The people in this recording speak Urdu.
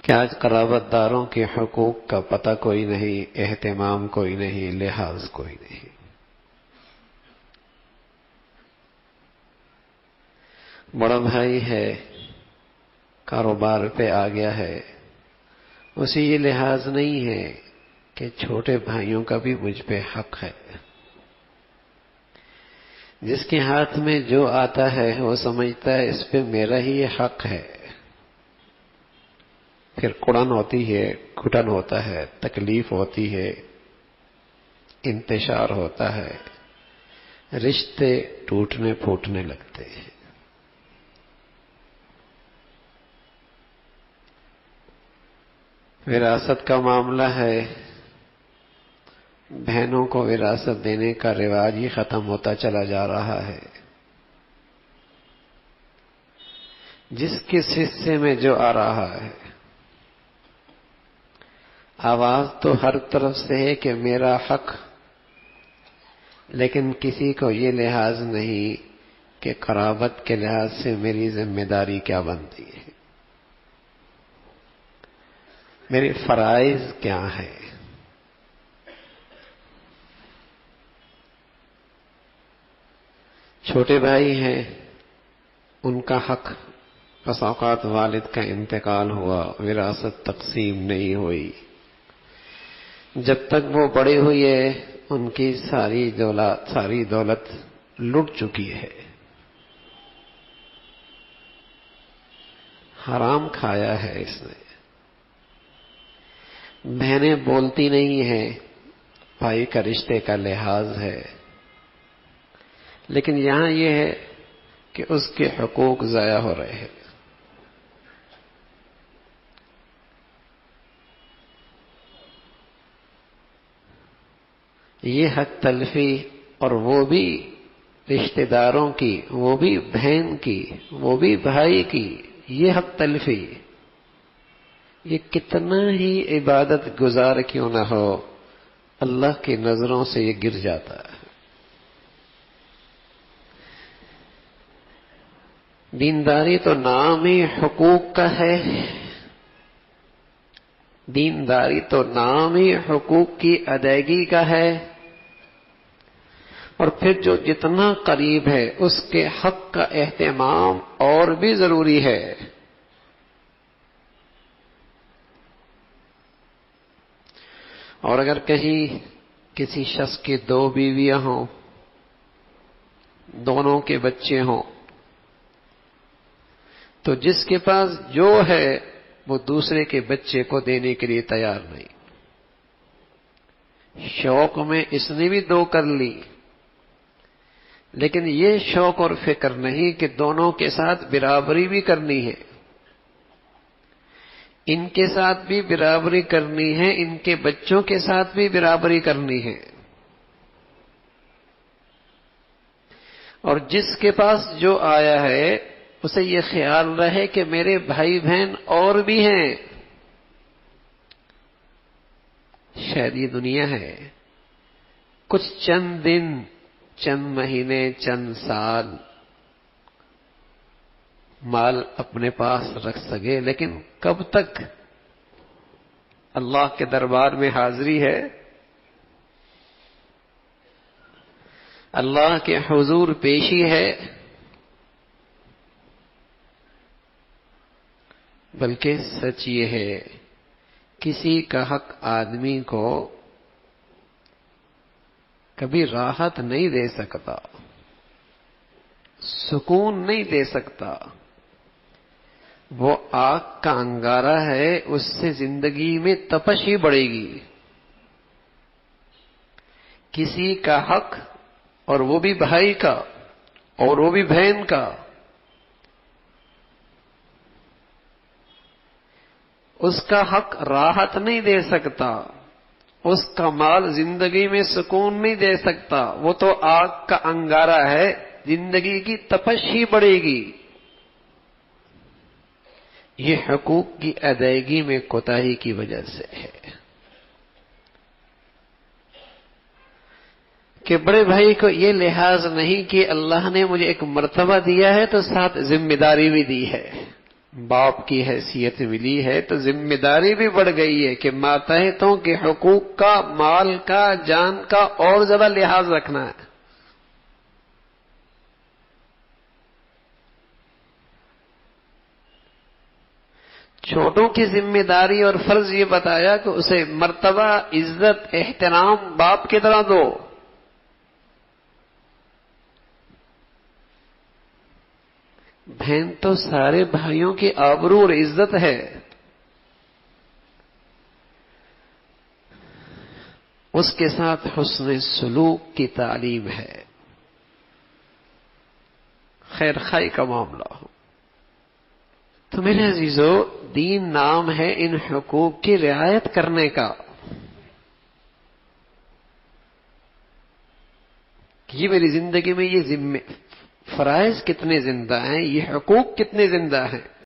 کہ آج قرابت داروں کے حقوق کا پتہ کوئی نہیں، اہتمام کوئی نہیں، لحاظ کوئی نہیں۔ بڑا بھائی ہے، کاروبار پہ آ گیا ہے، اسے یہ لحاظ نہیں ہے کہ چھوٹے بھائیوں کا بھی مجھ پہ حق ہے۔ جس کے ہاتھ میں جو آتا ہے وہ سمجھتا ہے اس پہ میرا ہی حق ہے، پھر کڑن ہوتی ہے، گھٹن ہوتا ہے، تکلیف ہوتی ہے، انتشار ہوتا ہے، رشتے ٹوٹنے پھوٹنے لگتے ہیں۔ وراثت کا معاملہ ہے، بہنوں کو وراثت دینے کا رواج ہی ختم ہوتا چلا جا رہا ہے۔ جس کس حصے میں جو آ رہا ہے، آواز تو ہر طرف سے ہے کہ میرا حق، لیکن کسی کو یہ لحاظ نہیں کہ قرابت کے لحاظ سے میری ذمہ داری کیا بنتی ہے، میرے فرائض کیا ہیں۔ چھوٹے بھائی ہیں، ان کا حق، بس اوقات والد کا انتقال ہوا، وراثت تقسیم نہیں ہوئی، جب تک وہ بڑے ہوئے ان کی ساری دولت لٹ چکی ہے، حرام کھایا ہے اس نے۔ بہنیں بولتی نہیں ہیں، بھائی کا رشتے کا لحاظ ہے، لیکن یہاں یہ ہے کہ اس کے حقوق ضائع ہو رہے ہیں۔ یہ حق تلفی، اور وہ بھی رشتہ داروں کی، وہ بھی بہن کی، وہ بھی بھائی کی، یہ حق تلفی، یہ کتنا ہی عبادت گزار کیوں نہ ہو، اللہ کی نظروں سے یہ گر جاتا ہے۔ دینداری تو نام ہی حقوق کا ہے، دینداری تو نام ہی حقوق کی ادائیگی کا ہے، اور پھر جو جتنا قریب ہے اس کے حق کا اہتمام اور بھی ضروری ہے۔ اور اگر کہیں کسی شخص کی 2 بیویاں ہوں، دونوں کے بچے ہوں، تو جس کے پاس جو ہے وہ دوسرے کے بچے کو دینے کے لیے تیار نہیں۔ شوق میں اس نے بھی 2 کر لی، لیکن یہ شوق اور فکر نہیں کہ دونوں کے ساتھ برابری بھی کرنی ہے، ان کے ساتھ بھی برابری کرنی ہے، ان کے بچوں کے ساتھ بھی برابری کرنی ہے۔ اور جس کے پاس جو آیا ہے اسے یہ خیال رہے کہ میرے بھائی بہن اور بھی ہیں۔ شاید یہ دنیا ہے، کچھ چند دن، چند مہینے، چند سال مال اپنے پاس رکھ سکے، لیکن کب تک اللہ کے دربار میں حاضری ہے، اللہ کے حضور پیشی ہے، بلکہ سچ یہ ہے کسی کا حق آدمی کو کبھی راحت نہیں دے سکتا، سکون نہیں دے سکتا، وہ آگ کا انگارہ ہے، اس سے زندگی میں تپش ہی بڑھے گی۔ کسی کا حق، اور وہ بھی بھائی کا، اور وہ بھی بہن کا، اس کا حق راحت نہیں دے سکتا، اس کا مال زندگی میں سکون نہیں دے سکتا، وہ تو آگ کا انگارہ ہے، زندگی کی تپش ہی بڑھے گی۔ یہ حقوق کی ادائیگی میں کوتاہی کی وجہ سے ہے کہ بڑے بھائی کو یہ لحاظ نہیں کہ اللہ نے مجھے ایک مرتبہ دیا ہے تو ساتھ ذمہ داری بھی دی ہے، باپ کی حیثیت ملی ہے تو ذمہ داری بھی بڑھ گئی ہے کہ ماتحتوں کے حقوق کا، مال کا، جان کا اور زیادہ لحاظ رکھنا ہے۔ چھوٹوں کی ذمہ داری اور فرض یہ بتایا کہ اسے مرتبہ، عزت، احترام باپ کی طرح دو۔ بہن تو سارے بھائیوں کی آبرو اور عزت ہے، اس کے ساتھ حسن سلوک کی تعلیم ہے، خیر خائی کا معاملہ ہو۔ تو میرے عزیزو، دین نام ہے ان حقوق کی رعایت کرنے کا۔ یہ میری زندگی میں یہ فرائض کتنے زندہ ہیں، یہ حقوق کتنے زندہ ہیں۔